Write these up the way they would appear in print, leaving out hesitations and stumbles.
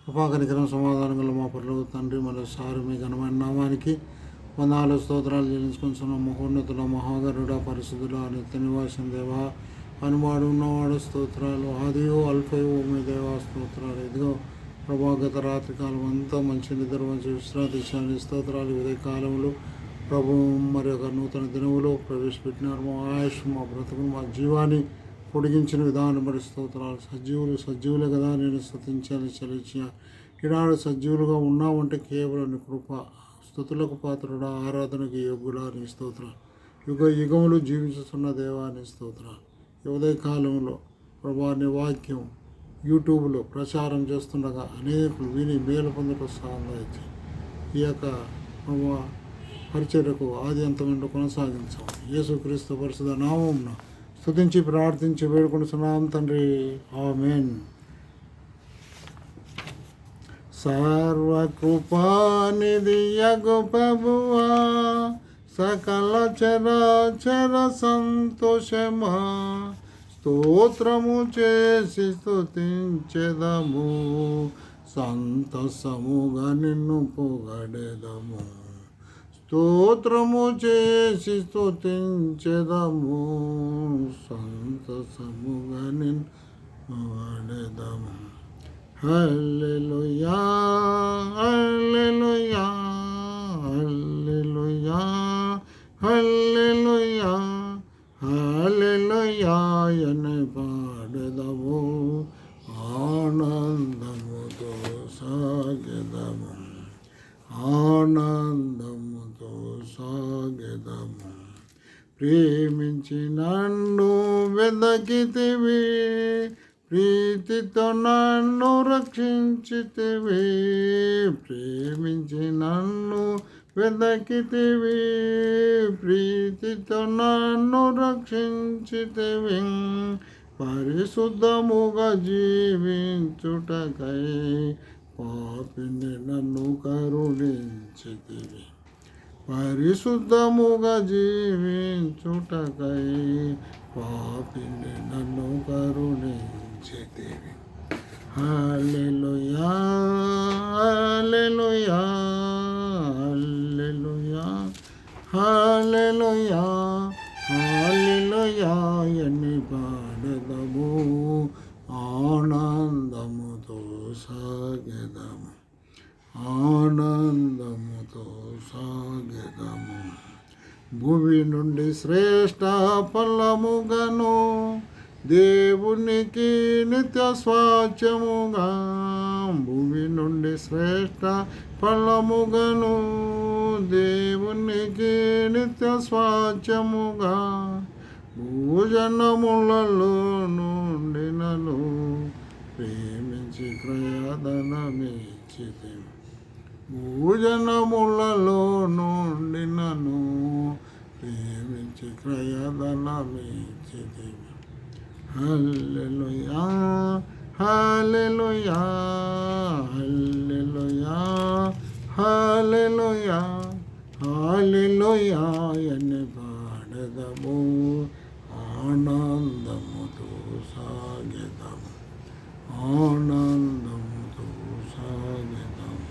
కృపాకనికరం సమాధానం గల మా పరలోక తండ్రి, మరోసారి మీ ఘనమైన నామానికి వందనాలు స్తోత్రాలు చెల్లించుకుంటున్నాం. మహోన్నతుల మహాగరుడ పరిశుద్ధుల నిత్య నివాసం దేవా, అనుమాడు ఉన్నవాడు స్తోత్రాలు, ఆదియో అల్ఫయో మీ దేవా స్తోత్రాలు. ఇదిగో ప్రభాగత రాత్రికాలం అంతా మంచి నిద్ర మంచి విశ్రాంతి ఇచ్చాను. స్తోత్రాలు. ఉదయ కాలంలో ప్రభు మరి ఒక నూతన దినములో ప్రవేశపెట్టినారు. మా ఆయుష్, మా బ్రతుకును, మా జీవాన్ని పొడిగించిన విధానం బట్టి స్తోత్రాలు. సజీవులే కదా నేను స్తుతించాలని చలించిన ఈనాడు సజీవులుగా ఉన్నామంటే కేవలం నీ కృప. స్తుతులకు పాత్రుడా, ఆరాధనకి యోగ్యుడా నీ స్తోత్రాలు. యుగములు జీవించుతున్న దేవాన్ని స్తోత్రాలు. ఈ ఉదయకాలంలో ప్రభా నీ వాక్యం యూట్యూబ్లో ప్రచారం చేస్తుండగా అనేకులు విని మేలు పొందటం సాధించి ఈ యొక్క ప్రభా పరిచర్యకు ఆది అంతమైన కొనసాగించాం. యేసుక్రీస్తు పరిశుద్ధ నామమున స్తుతించి ప్రార్థించి వేడుకొనుచున్నాం తండ్రి, ఆమేన్. సర్వకృపానిధి యగు ప్రభువా, సకల చరాచర సంతోషమా, స్తోత్రము చేసి స్తుతించెదము, సంతసముగా నిన్ను పొగడెదము. స్తోత్రము చేసి స్తుతించెదము, సంతసముగా నిన్ను పొగడెదము. హల్లెలూయా హల్లెలూయా హల్లెలూయా హల్లెలూయా హల్లెలూయా అని పాడెదము, ఆనందముతో సాగెదము, ఆనందముతో సాగెదము. ప్రేమించి నన్ను వెదకితివి, ప్రీతితో నన్ను రక్షించితివి. ప్రేమించి నన్ను వెదకితివి, ప్రీతితో నన్ను రక్షించితివి. పరిశుద్ధముగా జీవించుటకై పాపిని నన్ను కరుణించితివి. పరిశుద్ధముగా జీవించుటకై పాపిని నన్ను కరుణించితివి. హల్లెలూయా హల్లెలూయా హల్లెలూయా హల్లెలూయా హల్లెలూయా అని పాడెదము, ఆనందముతో సాగెదము, ఆనందముతో సాగెదము. భూమి నుండి శ్రేష్ఠ ఫలముగను, దేవునికి నిత్య స్వాస్థ్యముగా. భూమి నుండి శ్రేష్ఠ ఫలముగను, దేవునికి నిత్య స్వాస్థ్యముగా. భూజనములలో నుండి నన్ను ప్రేమించి క్రయధనమిచ్చితివి. భూజనములలో నుండి నన్ను ప్రేమించి క్రయధనమిచ్చితివి. హల్లెలూయా హల్లెలూయా హల్లెలూయా హల్లెలూయా హల్లెలూయా అని పాడెదము, ఆనందముతో సాగెదము, ఆనందముతో సాగెదము.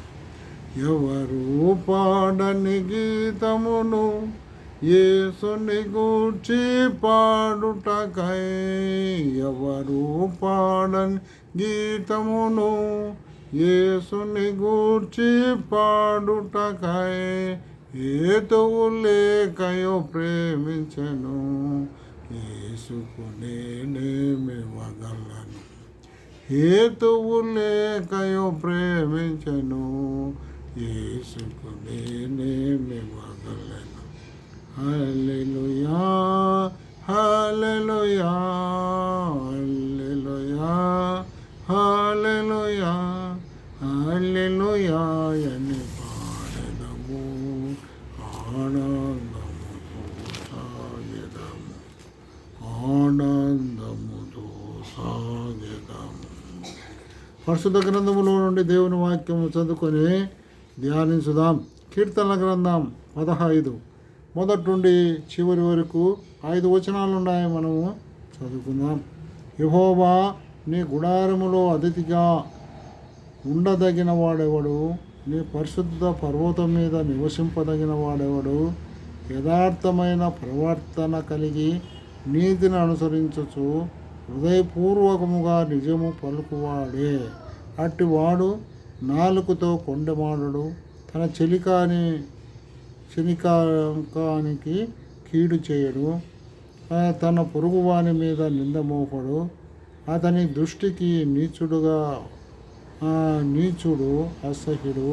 ఎవరు పాడని గీతమును యేసుని గూర్చి పాడుటకై, ఎవరు పాడని గీతమును యేసుని గూర్చి పాడుటకై, హేతువు లేకయో ప్రేమించెను, యేసుకు నేనేమివ్వగలను. హేతువు లేకయో ప్రేమించెను, యేసుకు నేనేమివ్వగలను. హల్లెలూయా హల్లెలూయా హల్లెలూయా హల్లెలూయా హల్లెలూయా అని పాడెదము, ఆనందముతో సాగెదము, ఆనందముతో సాగెదము. పరిశుద్ధ గ్రంథములో నుండి దేవుని వాక్యము చదువుకొని ధ్యానించుదాం. కీర్తనల గ్రంథం 15 మొదటి నుండి చివరి వరకు 5 వచనాలు ఉన్నాయి. మనము చదువుకుందాం. యెహోవా నీ గుడారములో అతిథిగా ఉండదగిన వాడెవడు? నీ పరిశుద్ధ పర్వతం మీద నివసింపదగిన వాడెవడు? యథార్థమైన ప్రవర్తన కలిగి నీతిని అనుసరించచ్చు హృదయపూర్వకముగా నిజము పలుకువాడే. అట్టివాడు నాలుకతో కొండెమాడడు, తన చెలికానికి కీడు చేయడు, తన పొరుగువాని మీద నింద మోపడు. అతని దృష్టికి నీచుడు అసహ్యుడు.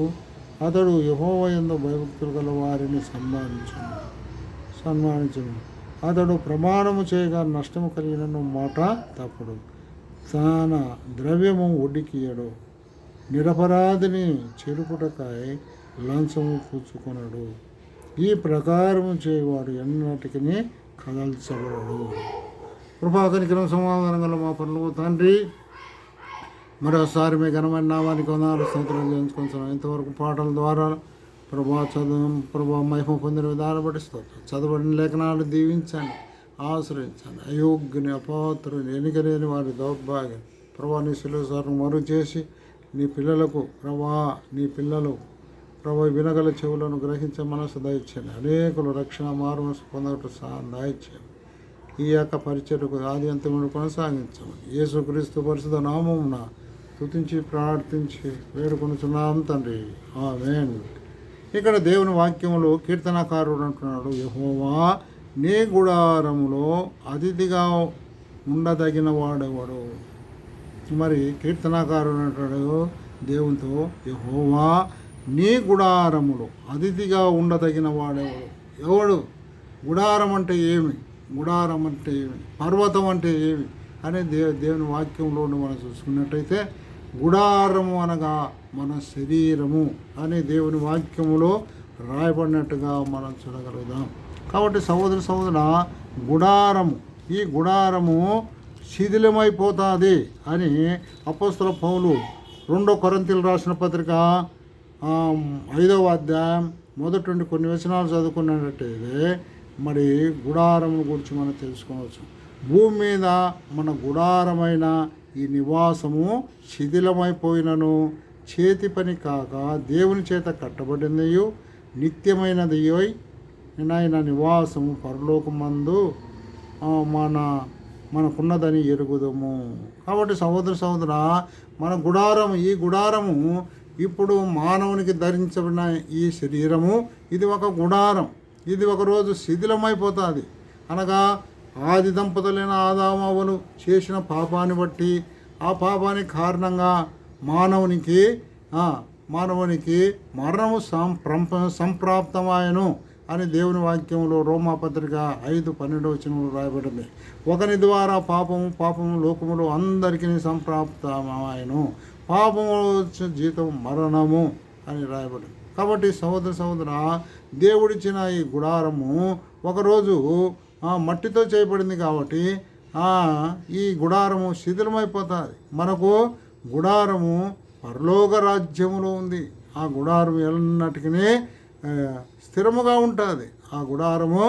అతడు యెహోవా యందు భయభక్తులు గల వారిని సన్మానించును. అతడు ప్రమాణము చేయగా నష్టము కలిగిన మాట తప్పడు. తన ద్రవ్యము వడ్డీకియడు. నిరపరాధిని చెరుపుటకాయ లంచము పుచ్చుకొనడు. ఈ ప్రకారము చేయవాడు ఎన్నటికీ కదల్చబడడు. కృపాకనికరం సమాధానం గల మా పనులు తండ్రి, మరోసారి మీ ఘనమైన నామానికి వందనాలు స్తోత్రాలు చేయించుకుంటున్నాం. ఇంతవరకు పాటల ద్వారా ప్రభా మహిమ పొందిన విధానం బట్టి స్తోత్రం. చదవడిన లేఖనాలు దీవించండి, ఆశ్రయించండి. అయోగ్యుని అపాత్రుని ఎన్నికలేని వారి దౌర్భాగ్యం ప్రభా నీ శిలువ సార్ను మరుగు చేసి నీ పిల్లలకు ప్రభా వినగల చెవులను గ్రహించే మనసు దయచేయండి. అనేకులు రక్షణ మారుమనసు పొందగట్టు సహాయం దయచేయండి. ఈ యొక్క పరిచర్యకు ఆది అంతమును కొనసాగించమని యేసుక్రీస్తు పరిశుద్ధ నామమున స్తుతించి ప్రార్థించి వేడుకొనుచున్నాం తండ్రి, ఆమేన్. ఇక్కడ దేవుని వాక్యములో కీర్తనకారుడు అంటున్నాడు, యెహోవా నీ గుడారములో అతిథిగా ఉండదగిన వాడెవడు? మరి కీర్తనకారుడు అంటాడు దేవునితో, యెహోవా నీ గుడారములో అతిథిగా ఉండదగిన వాడెవడు? ఎవడు? గుడారం అంటే ఏమి? గుడారం అంటే ఏమి? పర్వతం అంటే ఏమి అనే దేవుని వాక్యంలో మనం చూసుకున్నట్టయితే గుడారము అనగా మన శరీరము అనే దేవుని వాక్యములో రాయబడినట్టుగా మనం చూడగలుగుదాం. కాబట్టి సహోదర గుడారము, ఈ గుడారము శిథిలమైపోతుంది అని అపోస్తల పౌలు 2 కొరింథీయులకు రాసిన పత్రిక 5వ అధ్యాయం మొదటి నుండి కొన్ని వచనాలు చదువుకున్నట్టయితే మరి గుడారం గురించి మనం తెలుసుకోవచ్చు. భూమి మీద మన గుడారమైన ఈ నివాసము శిథిలమైపోయినను చేతి పని కాక దేవుని చేత కట్టబడినయు నిత్యమైనదియోయ్ నాయన నివాసము పరలోకమందు మనకున్నదని ఎరుగుదము. కాబట్టి సహోదర ఈ గుడారము ఇప్పుడు మానవునికి ధరించబడిన ఈ శరీరము ఇది ఒక గుడారం. ఇది ఒకరోజు శిథిలమైపోతుంది. అనగా ఆది దంపతులైన ఆదాము అవ్వలు చేసిన పాపాన్ని బట్టి, ఆ పాపానికి కారణంగా మానవునికి మరణము సంప్రాప్తమాయను అని దేవుని వాక్యంలో రోమాపత్రిక 5:12 రాయబడింది. ఒకని ద్వారా పాపము లోకములో అందరికీ సంప్రాప్తమాయను, పాపము జీతం మరణము అని రాయబడింది. కాబట్టి సహోదర దేవుడిచ్చిన ఈ గుడారము ఒకరోజు మట్టితో చేయబడింది. కాబట్టి ఈ గుడారము శిథిలమైపోతుంది. మనకు గుడారము పరలోక రాజ్యములో ఉంది. ఆ గుడారం ఎన్నటికీ స్థిరముగా ఉంటుంది. ఆ గుడారము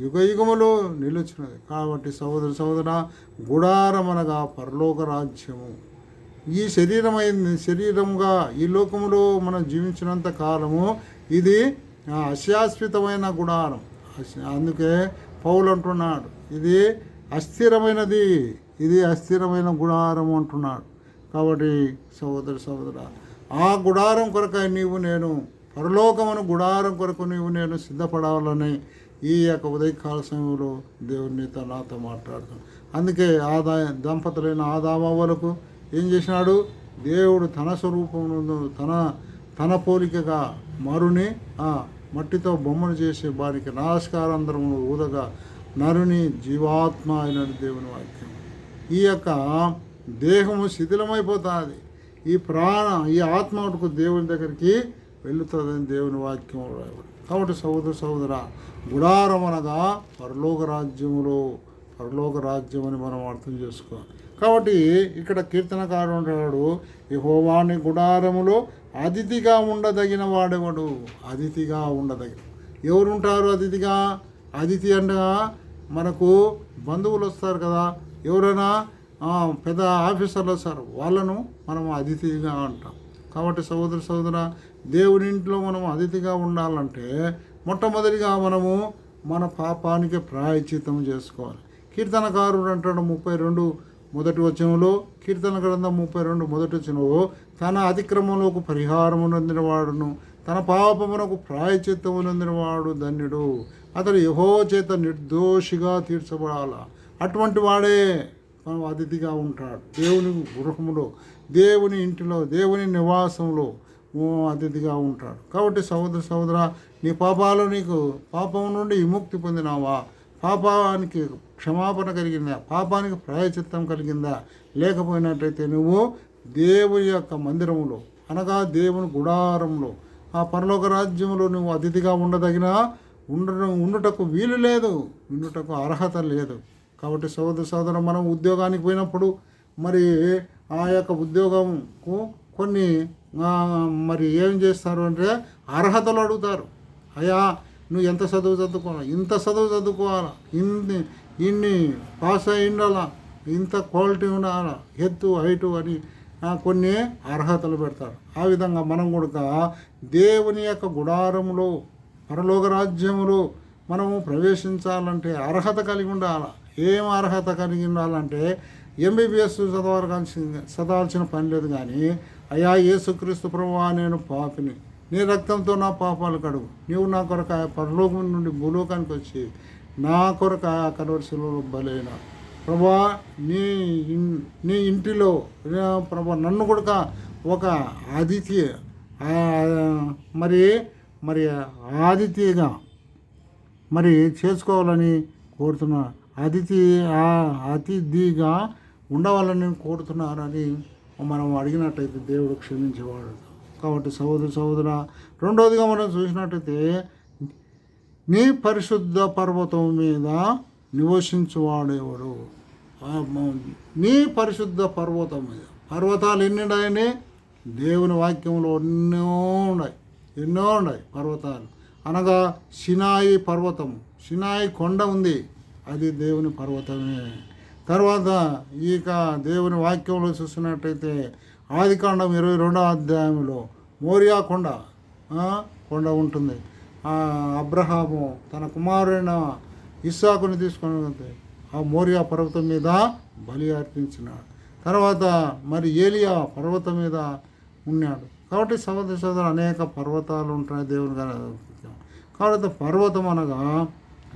యుగయుగములో నిలుచున్నది. కాబట్టి సహోదర గుడారం అనగా పరలోక రాజ్యము. ఈ శరీరముగా ఈ లోకములో మనం జీవించినంత కాలము ఇది అశాశ్వతమైన గుడారం. అందుకే పౌలు అంటున్నాడు, ఇది అస్థిరమైన గుడారం అంటున్నాడు. కాబట్టి సహోదర ఆ గుడారం కొరకై నేను పరలోకమును గుడారం కొరకు నేను సిద్ధపడాలని ఈ యొక్క ఉదయకాల సమయంలో దేవుడు నాతో మాట్లాడుతాను. అందుకే దంపతులైన ఆదామవ్వలకు ఏం చేసినాడు? దేవుడు తన స్వరూపమును తన పోలికగా మరుని మట్టితో బొమ్మను చేసి వారికి నమస్కారాంతరమును ఊదగా నరుని జీవాత్మ అయిన దేవుని వాక్యం. ఈ యొక్క దేహము శిథిలమైపోతుంది. ఈ ఆత్మ మటుకు దేవుని దగ్గరికి వెళుతుందని దేవుని వాక్యం రాయబడి. కాబట్టి సహోదర గుడారం అనగా పరలోక రాజ్యం అని మనం అర్థం చేసుకోవాలి. కాబట్టి ఇక్కడ కీర్తనకారుడు అంటాడు, యెహోవా నీ గుడారములో అతిథిగా ఉండదగిన వాడెవడు? అతిథిగా ఉండదగిన ఎవరుంటారు? అతిథి అనగా మనకు బంధువులు వస్తారు కదా, ఎవరైనా పెద్ద ఆఫీసర్లు వస్తారు, వాళ్ళను మనం అతిథిగా అంటాం. కాబట్టి సహోదర దేవుని ఇంట్లో మనం అతిథిగా ఉండాలంటే మొట్టమొదటిగా మనము మన పాపానికి ప్రాయశ్చిత్తం చేసుకోవాలి. కీర్తనకారుడు అంటాడు 32 మొదటి వచనంలో, కీర్తన గ్రంథం 32 మొదటి వచనంలో, తన అతిక్రమంలోకి పరిహారము నొందినవాడును తన పాపమునకు ప్రాయశ్చిత్తము నొందినవాడు ధన్యుడు. అతడు యెహోవా చేత నిర్దోషిగా తీర్చబడాల. అటువంటి వాడే మనం అతిథిగా ఉంటాడు. దేవుని గృహములో, దేవుని ఇంటిలో, దేవుని నివాసంలో అతిథిగా ఉంటాడు. కాబట్టి సహోదర నీ నీకు పాపం నుండి విముక్తి పొందినావా? పాపానికి క్షమాపణ కలిగిందా? పాపానికి ప్రాయశ్చిత్తం కలిగిందా? లేకపోయినట్లయితే నువ్వు దేవుని యొక్క మందిరంలో, అనగా దేవుని గుడారంలో, ఆ పరలోక రాజ్యంలో నువ్వు అతిథిగా ఉండుటకు వీలు లేదు, ఉండుటకు అర్హత లేదు. కాబట్టి సహోదర మనం ఉద్యోగానికి పోయినప్పుడు మరి ఆ యొక్క ఉద్యోగంకు కొన్ని మరి ఏం చేస్తారు అంటే అర్హతలు అడుగుతారు. అయ్యా నువ్వు ఎంత చదువుకోవాలా, ఇంత చదువుకోవాలా, ఇన్ని పాస్ అయి ఉండాలా, ఇంత క్వాలిటీ ఉండాలా, ఎత్తు హైటు అని కొన్ని అర్హతలు పెడతారు. ఆ విధంగా మనం కూడా దేవుని యొక్క గుడారంలో, పరలోక రాజ్యములో మనము ప్రవేశించాలంటే అర్హత కలిగి ఉండాలి. ఏం అర్హత కలిగి ఉండాలంటే ఎంబీబీఎస్ చదవాల్సిన పని లేదు. కానీ అయ్యా యేసుక్రీస్తు ప్రభువా నేను పాపిని, నీ రక్తంతో నా పాపాలు కడుగు, నీవు నా కొరకు పరలోకం నుండి భూలోకానికి వచ్చి నా కొరకు కలవరిశిలో బలైన ప్రభా, నీ ఇంటిలో ప్రభా నన్ను కూడా ఒక అతిథి మరి ఆతిథ్యగా మరి చేసుకోవాలని కోరుతున్నా, అతిథిగా ఉండవాలని కోరుతున్నారని మనం అడిగినట్టయితే దేవుడు క్షమించేవాడు. కాబట్టి సహోదర రెండవదిగా మనం చూసినట్టయితే నీ పరిశుద్ధ పర్వతం మీద నివసించువాడేవాడు. నీ పరిశుద్ధ పర్వతం మీద, పర్వతాలు ఎన్ని ఉన్నాయని దేవుని వాక్యంలో ఎన్నో ఉన్నాయి పర్వతాలు. అనగా సినాయి పర్వతము, సినాయి కొండ ఉంది, అది దేవుని పర్వతమే. తర్వాత ఇక దేవుని వాక్యంలో చూసినట్టయితే ఆదికాండం 22వ అధ్యాయంలో మోరియా కొండ ఉంటుంది. అబ్రహాము తన కుమారుడైన ఇస్సాకుని తీసుకొని ఆ మోరియా పర్వతం మీద బలి అర్పించినాడు. తర్వాత మరి ఏలియా పర్వతం మీద ఉన్నాడు. కాబట్టి సహోదర అనేక పర్వతాలు ఉంటాయి దేవుని గారు. కాబట్టి పర్వతం అనగా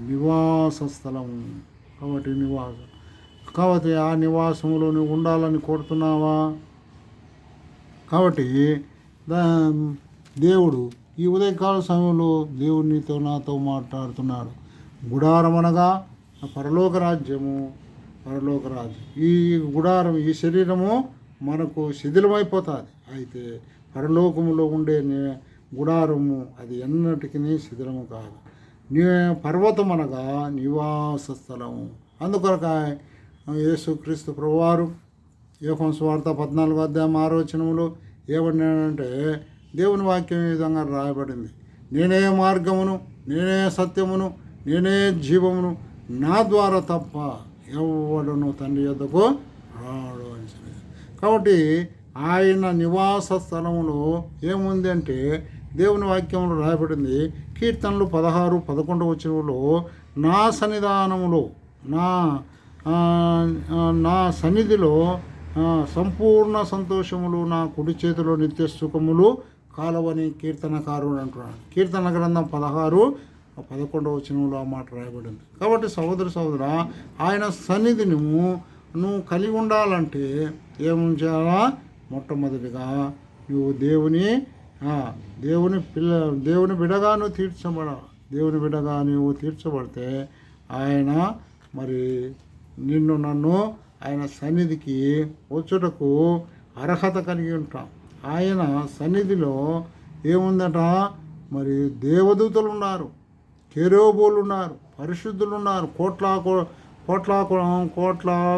నివాస స్థలము. కాబట్టి ఆ నివాసంలో నువ్వు ఉండాలని కోరుతున్నావా? కాబట్టి దేవుడు ఈ ఉదయకాల సమయంలో దేవుడు నీతో నాతో మాట్లాడుతున్నాడు. గుడారం అనగా పరలోక రాజ్యం. ఈ గుడారం, ఈ శరీరము మనకు శిథిలమైపోతుంది. అయితే పరలోకములో ఉండే గుడారము అది ఎన్నటికీ శిథిలము కాదు. పర్వతం అనగా నివాస స్థలము. అందుకొరక యేసుక్రీస్తు ప్రభువారు యోహాను సువార్త 14వ అధ్యాయం 6వ వచనములో ఏమన్నాడంటే, దేవుని వాక్యం ఈ విధంగా రాయబడింది, నేనే మార్గమును, నేనే సత్యమును, నేనే జీవమును, నా ద్వారా తప్ప ఎవడును తండ్రి యొద్దకు రాడు అని. కాబట్టి ఆయన నివాస స్థలములో ఏముంది అంటే దేవుని వాక్యంలో రాయబడింది. కీర్తనలు 16:11 వచనంలో నా సన్నిధానములో, నా సన్నిధిలో సంపూర్ణ సంతోషములు, నా కుడి చేతిలో నిత్య సుఖములు కాలవని కీర్తనకారుడు అంటున్నాడు. కీర్తన గ్రంథం 16:11 వచనంలో ఆ మాట రాయబడింది. కాబట్టి సహోదర ఆయన సన్నిధిని నువ్వు కలిగి ఉండాలంటే ఏం చేయాలా? మొట్టమొదటిగా నువ్వు దేవుని బిడగా నువ్వు తీర్చబడాలి. దేవుని బిడగా నువ్వు తీర్చబడితే ఆయన మరి నన్ను ఆయన సన్నిధికి వచ్చుటకు అర్హత కలిగి ఉంటాం. ఆయన సన్నిధిలో ఏముందట? మరి దేవదూతలు ఉన్నారు, కెరూబులు ఉన్నారు, పరిశుద్ధులు ఉన్నారు, కోట్ల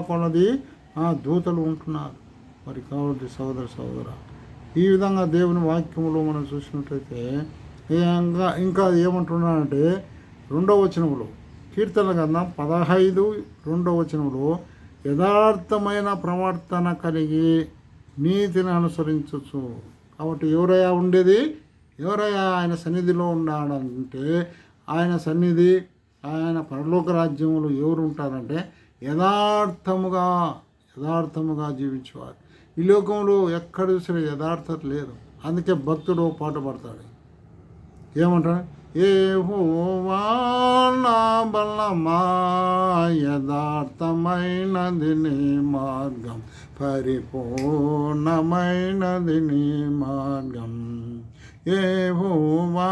కొలది దూతలు ఉంటున్నారు. మరి కాబట్టి సహోదర ఈ విధంగా దేవుని వాక్యంలో మనం చూసినట్లయితే ఇంకా ఏమంటున్నాడంటే 2వ వచనంలో, కీర్తన గ్రంథం 15:2 వచనంలో, యథార్థమైన ప్రవర్తన కలిగి నీతిని అనుసరించచ్చు. కాబట్టి ఎవరయ్యా ఉండేది, ఎవరయ్యా ఆయన సన్నిధిలో ఉన్నాడంటే, ఆయన సన్నిధి, ఆయన పరలోక రాజ్యంలో ఎవరు ఉంటారంటే యథార్థముగా జీవించేవారు. ఈ లోకంలో ఎక్కడ చూసినా యథార్థత లేదు. అందుకే భక్తుడు పాట పడతాడు, ఏమంటాడు? యెహోవా నా బలమా, యథార్థమైనది నీ మార్గం, పరిపూర్ణమైనది నీ మార్గం. యెహోవా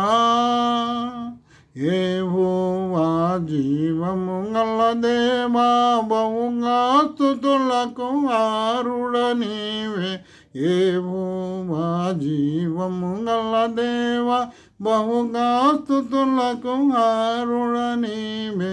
జీవము గల దేవా, బహుగా స్తుతులకు ఆరుడ నీవే. యెహోవా జీవము గల దేవా, బహుగా స్తుతులకు ఆరుడ నీవే.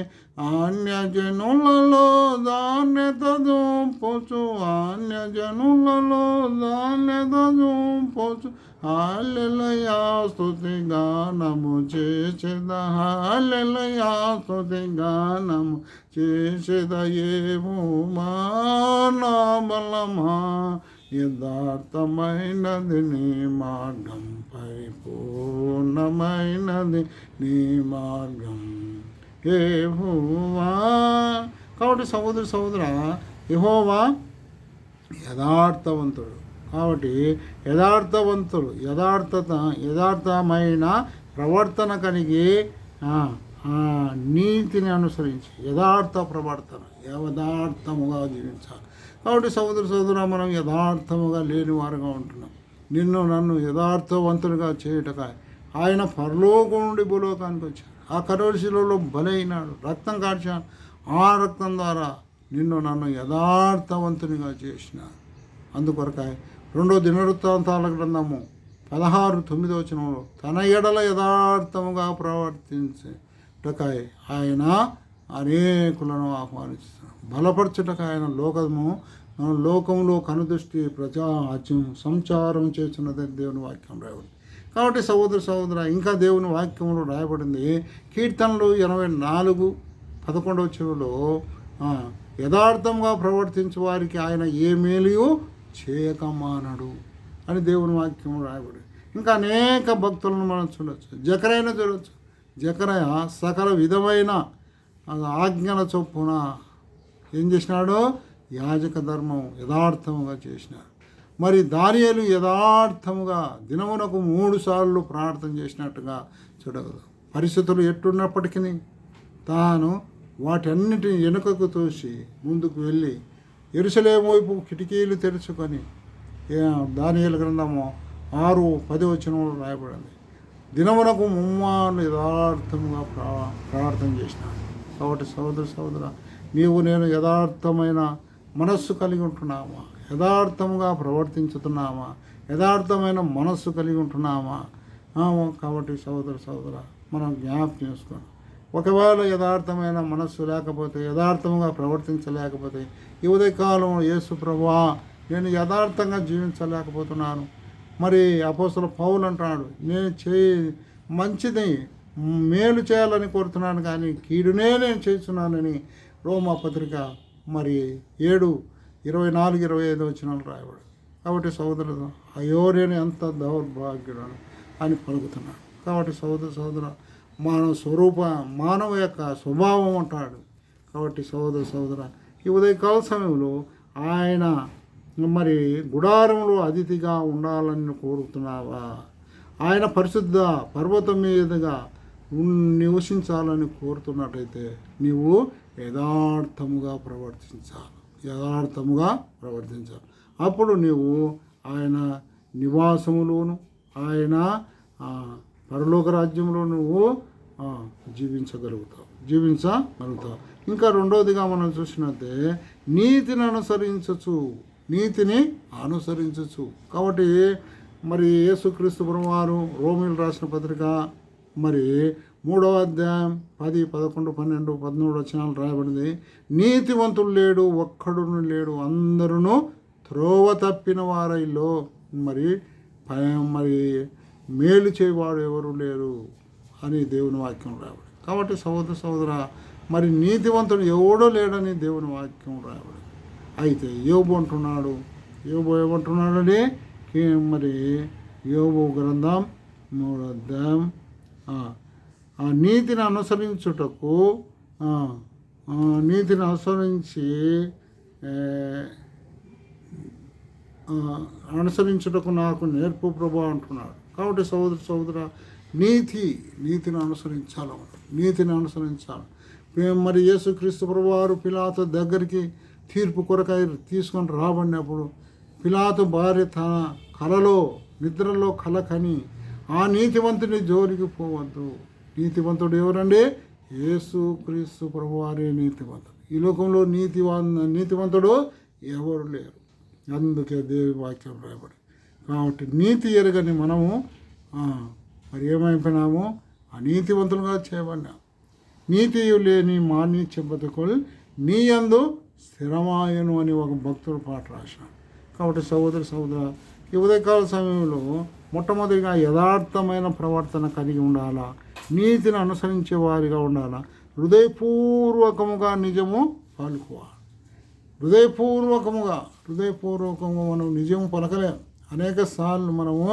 అన్యజనులలో ధాన్యత చూపుచు, అన్యజనులలో ధాన్యత చూపుచు, హల్లెలూయా స్తుతి గానము చేసేద, హల్లెలూయా స్తుతి గానము చేసేద. యెహోవా నా బలమా, యథార్థమైనది నీ మార్గం, పరిపూర్ణమైనది నీ మార్గం. యెహోవా. కాబట్టి సహోదర యెహోవా యథార్థవంతుడు. కాబట్టి యథార్థమైన ప్రవర్తన కలిగి నీతిని అనుసరించి యథార్థముగా జీవించాలి. కాబట్టి సహోదర మనం యథార్థముగా లేని వారుగా ఉంటున్నాం. నిన్ను నన్ను యథార్థవంతునిగా చేయుటక ఆయన పరలోకం నుండి భూలోకానికి వచ్చాడు. ఆ కరోశిలలో బలైనాడు, రక్తం కార్చాడు. ఆ రక్తం ద్వారా నిన్ను నన్ను యథార్థవంతునిగా చేసినాడు. అందుకొరకాయ 2 దినవృత్తాంతాల గ్రంథము 16:9 తన ఎడల యథార్థముగా ప్రవర్తించుటకాయ ఆయన అనేకులను ఆహ్వానిస్తున్నాడు. బలపరచుటకు ఆయన లోకంలో కనుదృష్టి ప్రజాజ్యం సంచారం చేస్తున్నది దేవుని వాక్యం రాయబడింది. కాబట్టి సహోదర ఇంకా దేవుని వాక్యంలో రాయబడింది. కీర్తనలు 84:11 యథార్థంగా ప్రవర్తించే వారికి ఆయన ఏ మేలు చేయకమానడు అని దేవుని వాక్యం రాయబడి. ఇంకా అనేక భక్తులను మనం చూడవచ్చు. జకరయ్యను చూడవచ్చు. జకరయ్య సకల విధమైన ఆజ్ఞల చొప్పున ఏం చేసినాడు? యాజక ధర్మం యథార్థముగా చేసినాడు. మరి దానియేలు యథార్థముగా దినమునకు 3 సార్లు ప్రార్థన చేసినట్టుగా చూడగలదు. పరిస్థితులు ఎట్టున్నప్పటికీ తాను వాటన్నిటిని వెనుకకు తోసి ముందుకు వెళ్ళి యెరూషలేము వైపు కిటికీలు తెరుచుకొని, దానియేలు గ్రంథము 6:10 రాయబడింది. దినమునకు 3 యథార్థముగా ప్రార్థన చేసినాడు. కాబట్టి సహోదర నీవు నేను యథార్థమైన మనస్సు కలిగి ఉంటున్నామా? యథార్థముగా ప్రవర్తించుతున్నామా? యథార్థమైన మనస్సు కలిగి ఉంటున్నామా? కాబట్టి సహోదర మనం జ్ఞాపకం చేసుకోండి. ఒకవేళ యథార్థమైన మనస్సు లేకపోతే, యథార్థముగా ప్రవర్తించలేకపోతే, ఈ ఉదయకాలం యేసు ప్రభువా నేను యథార్థంగా జీవించలేకపోతున్నాను. మరి అపోస్తలుడు పౌలు అంటున్నాడు, నేను మంచిది మేలు చేయాలని కోరుతున్నాను కానీ కీడునే నేను చేస్తున్నానని రోమా పత్రిక 7:24-25 రాయబడు. కాబట్టి సహోదరుడు అయ్యో నేను ఎంత దౌర్భాగ్యుడు అని పలుకుతున్నాడు. కాబట్టి సహోదర మానవ యొక్క స్వభావం అంటాడు. కాబట్టి సహోదర ఈ ఉదయకాల సమయంలో ఆయన గుడారంలో అతిథిగా ఉండాలని కోరుతున్నావా? ఆయన పరిశుద్ధ పర్వతం మీదుగా నివసించాలని కోరుతున్నట్టయితే నీవు యథార్థముగా ప్రవర్తించాలి. అప్పుడు నీవు ఆయన నివాసములోను, ఆయన పరలోక రాజ్యంలో నువ్వు జీవించగలుగుతావు. ఇంకా రెండవదిగా మనం చూసినట్టే నీతిని అనుసరించచ్చు. కాబట్టి యేసుక్రీస్తు ప్రభువారు రోమీయులు రాసిన పత్రిక 3వ అధ్యాయం 10, 11, 12, 13 వచనాలు రాయబడింది. నీతివంతుడు లేడు, ఒక్కడును లేడు, అందరూ త్రోవ తప్పిన వారైలో మేలు చేయవాడు ఎవరు లేరు అని దేవుని వాక్యం రాయబడింది. కాబట్టి సహోదర నీతివంతుడు ఎవడో లేడని దేవుని వాక్యం రాయబడింది. అయితే యోబు ఏమంటున్నాడని యోబు గ్రంథం 3వ అధ్యాయం. ఆ నీతిని అనుసరించుటకు నీతిని అనుసరించుటకు నాకు నేర్పు ప్రభు అంటున్నాడు. కాబట్టి సోదర నీతిని అనుసరించాలి. నీతిని అనుసరించాలి. మరి యేసుక్రీస్తు ప్రభు వారు పిలాతు దగ్గరికి తీర్పు కొరకై తీసుకొని రాబడినప్పుడు పిలాతు భార్య తన నిద్రలో కల కని ఆ నీతివంతుని జోలికి పోవద్దు. నీతివంతుడు ఎవరండి? యేసుక్రీస్తు ప్రభువారే నీతివంతుడు. ఈ లోకంలో నీతివంతుడు ఎవరు లేరు. అందుకే దేవి వాక్యం రాయబడి. కాబట్టి నీతి ఎరగని మనము మరి ఏమైపోయినాము? అనీతివంతులుగా చేయబడినాం. నీతి లేని మాన్య బతుకులు నీ యందు స్థిరమాయను అని ఒక భక్తుడు పాట రాశాడు. కాబట్టి సోదర ఈ ఉదయకాల సమయంలో మొట్టమొదటిగా యథార్థమైన ప్రవర్తన కలిగి ఉండాలా, నీతిని అనుసరించే వారిగా ఉండాలా, హృదయపూర్వకముగా నిజము పలుకోవాలి. హృదయపూర్వకముగా మనం నిజము పలకలేము. అనేక సార్లు మనము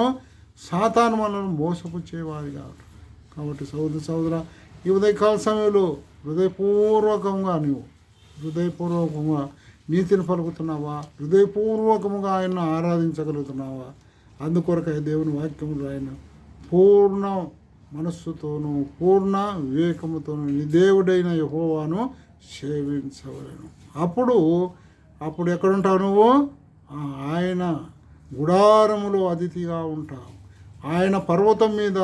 సాతాను మనల్ని మోసపుచ్చేవారిగా ఉంటాం. కాబట్టి సోదర ఈ ఉదయకాల సమయంలో హృదయపూర్వకంగా నీతిని పలుకుతున్నావా? హృదయపూర్వకముగా ఆయన ఆరాధించగలుగుతున్నావా? అందుకొరకై దేవుని వాక్యములు ఆయన పూర్ణ మనస్సుతోనూ పూర్ణ వివేకముతోనూ నీ దేవుడైన యెహోవాను సేవించవలెను. అప్పుడు ఎక్కడుంటావు నువ్వు? ఆయన గుడారములో అతిథిగా ఉంటావు. ఆయన పర్వతం మీద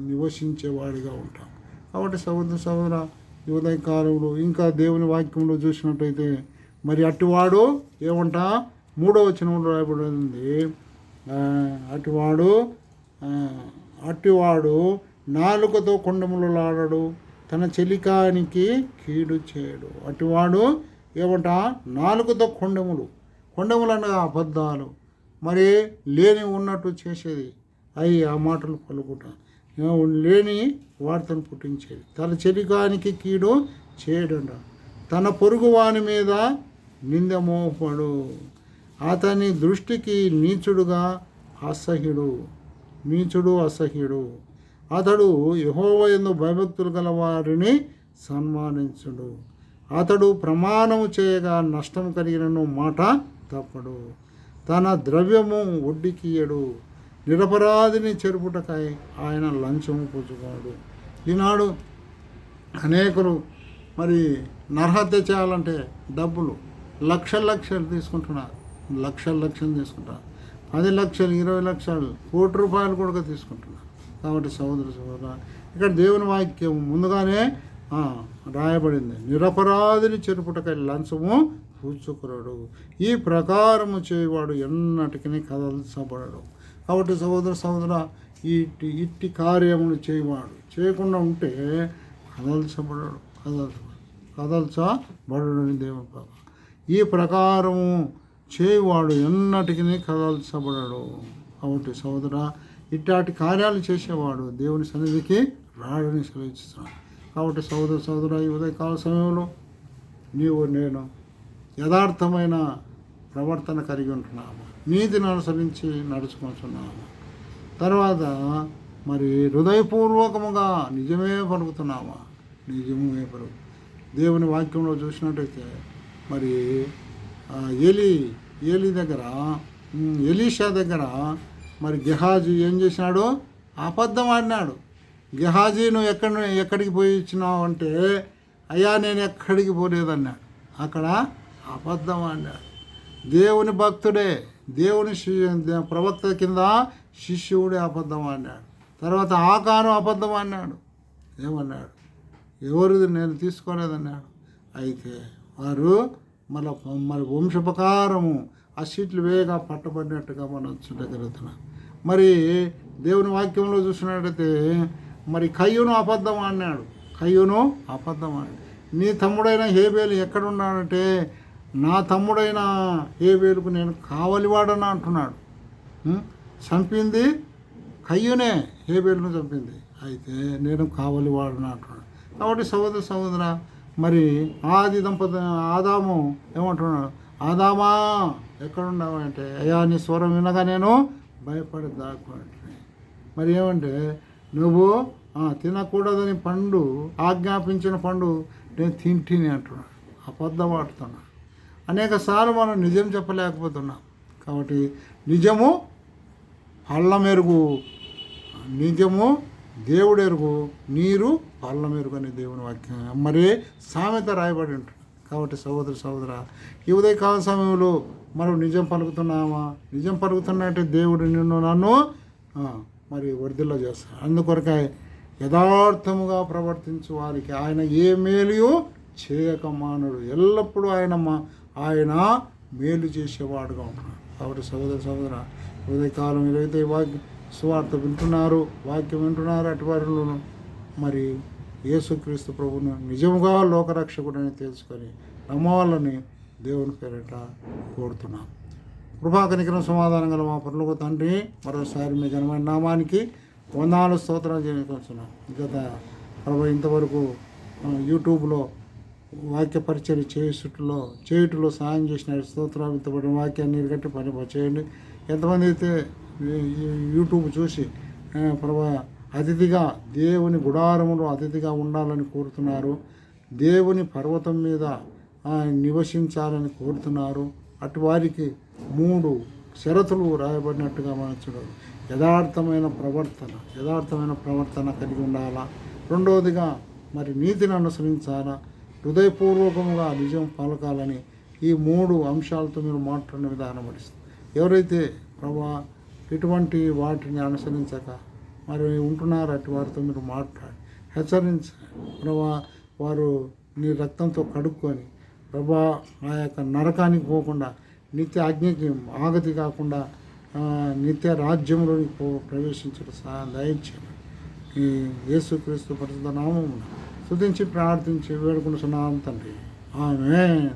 నివసించేవాడిగా ఉంటావు. కాబట్టి సోదర ఈ ఉదయకాలంలో ఇంకా దేవుని వాక్యంలో చూసినట్టయితే మరి అట్టివాడు ఏమంట 3వ వచనంలో రాయబడింది. అట్టివాడు నాలుకతో కొండములలాడడు, తన చెలికానికి కీడు చేయడు. అట్టివాడు ఏమంట? నాలుకతో కొండములు అనగా అబద్ధాలు, మరి లేని ఉన్నట్టు చేసేది, ఆ మాటలు పలుకుట, లేని వార్తను పుట్టించేది. తన చెలికానికి కీడు చేయడంట. తన పొరుగు వాని మీద నింద మోపడు. అతని దృష్టికి నీచుడు అసహ్యుడు. అతడు యెహోవా యందు భయభక్తులు గల వారిని సన్మానించుడు. అతడు ప్రమాణము చేయగా నష్టం కలిగినను మాట తప్పడు. తన ద్రవ్యము వడ్డీకియడు. నిరపరాధిని చెరుపుటకై ఆయన లంచము పుచ్చుకోడు. ఈనాడు అనేకులు మరి నరహత్య చేయాలంటే డబ్బులు లక్షలు తీసుకుంటున్నారు. లక్షలు తీసుకుంటారు. 10 లక్షలు, 20 లక్షలు, ₹1,00,000 కూడా తీసుకుంటున్నారు. కాబట్టి సోదర ఇక్కడ దేవుని వాక్యం ముందుగానే రాయబడింది. నిరపరాధిని చెరుపుటకై లంచము పుచ్చుకున్నాడు. ఈ ప్రకారము చేయవాడు ఎన్నటికీ కదల్చబడడు. కాబట్టి సోదర ఇట్టి కార్యములు చేయకుండా ఉంటే కదల్చబడని దేవుని పాప. ఈ ప్రకారము చేయవాడు ఎన్నటికీ కదల్చబడడు. కాబట్టి సోదర ఇట్లాంటి కార్యాలు చేసేవాడు దేవుని సన్నిధికి రాడని సెలవిస్తున్నాడు. కాబట్టి సోదర ఈ ఉదయకాల సమయంలో నేను యథార్థమైన ప్రవర్తన కలిగి ఉంటున్నాము, నీతిని అనుసరించి నడుచుకుంటున్నాము. తర్వాత మరి హృదయపూర్వకముగా నిజమే పలుకుతున్నామా? దేవుని వాక్యంలో చూసినట్టయితే మరి ఎలీషా దగ్గర మరి గెహాజీ ఏం చేసినాడు? అబద్ధం ఆడినాడు. గెహాజీ నువ్వు ఎక్కడికి పోయి ఇచ్చినావు అంటే, అయ్యా నేను ఎక్కడికి పోలేదన్నాడు. అక్కడ అబద్ధం ఆడినాడు. దేవుని భక్తుడే, దేవుని ప్రవక్త కింద శిష్యుడే అబద్ధం ఆడినాడు. తర్వాత ఆకాను అబద్ధం ఆడినాడు. ఏమన్నాడు? ఎవరిది నేను తీసుకోలేదన్నాడు. అయితే వారు మరి వంశప్రకారము ఆ సీట్లు వేగా పట్టబడినట్టుగా మనం చూడగలుగుతున్నాం. మరి దేవుని వాక్యంలో చూసినట్టయితే మరి కయ్యూను అబద్ధం ఆడినాడు. నీ తమ్ముడైన హేబేలు ఎక్కడున్నాడంటే, నా తమ్ముడైన హేబేలుకు నేను కావలివాడని అంటున్నాడు. చంపింది కయ్యూనే, హేబేలును చంపింది. అయితే నేను కావలివాడని అంటున్నాడు. కాబట్టి సహోదర మరి ఆదాము ఏమంటున్నాడు? ఆదామా ఎక్కడున్నావు అంటే, అయ్యా నీ స్వరం వినగా నేను భయపడి దాక్కోవట్లే. మరి ఏమంటే నువ్వు తినకూడదని పండు ఆజ్ఞాపించిన పండు నేను తింటిని అంటున్నాడు, అబద్ధమాడుతున్నాడు. అనేక సార్లు మనం నిజం చెప్పలేకపోతున్నాం. కాబట్టి నిజము పళ్ళ మెరుగు, నిజము దేవుడు ఎరుగు, నీరు పళ్ళ మెరుగు అని దేవుని వాక్యం మరి సామెత రాయబడి ఉంటుంది. కాబట్టి సహోదర ఈ ఉదయకాల సమయంలో మనం నిజం పలుకుతున్నామా? నిజం పలుకుతున్నట్టే దేవుడు నిన్ను నన్ను మరి వర్ధిల్ల చేస్తాడు. అందుకొరకే యథార్థముగా ప్రవర్తించు వారికి ఆయన ఏ మేలు చేయక మానడు. ఎల్లప్పుడూ ఆయన మేలు చేసేవాడుగా ఉంటున్నాడు. కాబట్టి సహోదర ఉదయకాలం ఏదైతే సువార్త వింటున్నారు, వాక్యం వింటున్నారు, అటు వారిలోనూ మరి యేసుక్రీస్తు ప్రభువును నిజముగా లోకరక్షకుడని తెలుసుకొని నమ్మవాళ్ళని దేవుని పేరిట కోరుతున్నాం. కృపాకనికరం సమాధానం గల మా పరలోక తండ్రి, మరోసారి మీ ఘనమైన నామానికి వందనాలు స్తోత్రాలు చేసుకుంటున్నాం. గత ఇంతవరకు యూట్యూబ్లో వాక్య పరిచయం చేయుటలో సహాయం చేసిన స్తోత్రాలు. ఇంతబడిన వాక్యాన్ని గట్టి పని చేయండి. ఎంతమంది అయితే యూట్యూబ్ చూసి అతిథిగా దేవుని గుడారములో అతిథిగా ఉండాలని కోరుతున్నారు, దేవుని పర్వతం మీద నివసించాలని కోరుతున్నారు, అటు వారికి 3 షరతులు రాయబడినట్టుగా మనం చూడాలి. యథార్థమైన ప్రవర్తన కలిగి ఉండాలా. రెండవదిగా మరి నీతిని అనుసరించాలా. హృదయపూర్వకముగా నిజం పలకాలని ఈ 3 అంశాలతో మీరు మాట్లాడిన విధానం పడిస్తుంది. ఎవరైతే ఇటువంటి వాటిని అనుసరించక మరి ఉంటున్నారు, అటు వారితో మీరు మాట్లాడి హెచ్చరించండి. వారు నీ రక్తంతో కడుక్కొని ఆ యొక్క నరకానికి పోకుండా నిత్య అగ్నికి ఆగతి కాకుండా నిత్య రాజ్యంలోనికి ప్రవేశించడం సహాయం దయించండి. ఈ యేసుక్రీస్తు పరిశుద్ధ నామమున స్తుతించి ప్రార్థించి వేడుకుంటున్నాం తండ్రి. ఆమేన్.